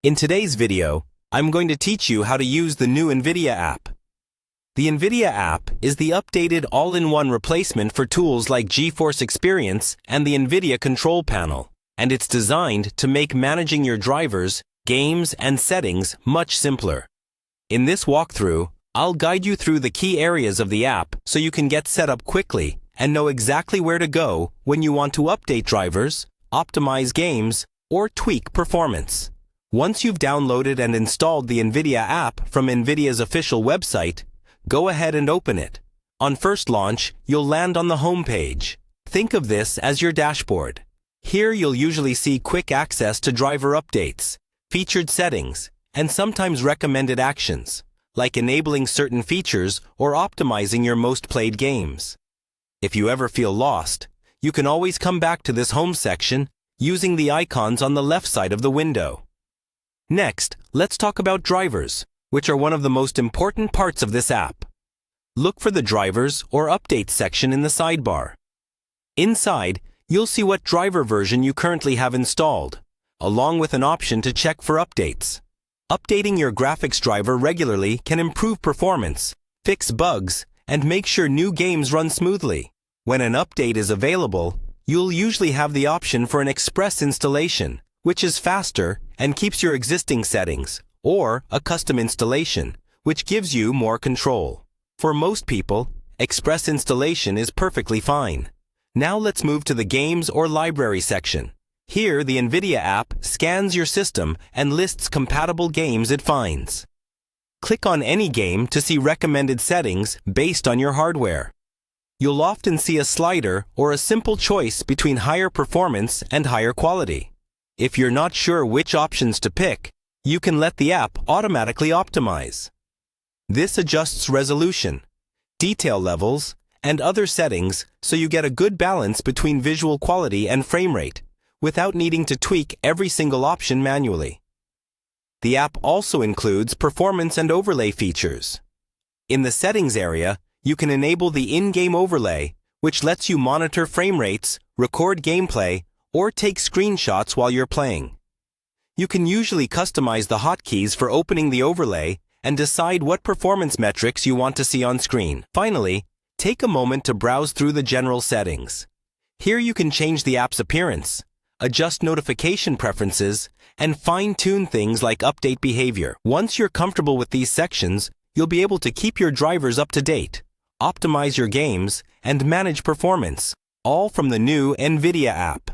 In today's video, I'm going to teach you how to use the new NVIDIA app. The NVIDIA app is the updated all-in-one replacement for tools like GeForce Experience and the NVIDIA Control Panel, and it's designed to make managing your drivers, games, and settings much simpler. In this walkthrough, I'll guide you through the key areas of the app so you can get set up quickly and know exactly where to go when you want to update drivers, optimize games, or tweak performance. Once you've downloaded and installed the NVIDIA app from NVIDIA's official website, go ahead and open it. On first launch, you'll land on the home page. Think of this as your dashboard. Here you'll usually see quick access to driver updates, featured settings, and sometimes recommended actions, like enabling certain features or optimizing your most played games. If you ever feel lost, you can always come back to this home section using the icons on the left side of the window. Next, let's talk about drivers, which are one of the most important parts of this app. Look for the Drivers or Updates section in the sidebar. Inside, you'll see what driver version you currently have installed, along with an option to check for updates. Updating your graphics driver regularly can improve performance, fix bugs, and make sure new games run smoothly. When an update is available, you'll usually have the option for an express installation, which is faster and keeps your existing settings, or a custom installation, which gives you more control. For most people, express installation is perfectly fine. Now let's move to the Games or Library section. Here, the NVIDIA app scans your system and lists compatible games it finds. Click on any game to see recommended settings based on your hardware. You'll often see a slider or a simple choice between higher performance and higher quality. If you're not sure which options to pick, you can let the app automatically optimize. This adjusts resolution, detail levels, and other settings so you get a good balance between visual quality and frame rate, without needing to tweak every single option manually. The app also includes performance and overlay features. In the settings area, you can enable the in-game overlay, which lets you monitor frame rates, record gameplay, or take screenshots while you're playing. You can usually customize the hotkeys for opening the overlay and decide what performance metrics you want to see on screen. Finally, take a moment to browse through the general settings. Here you can change the app's appearance, adjust notification preferences, and fine-tune things like update behavior. Once you're comfortable with these sections, you'll be able to keep your drivers up to date, optimize your games, and manage performance, all from the new NVIDIA app.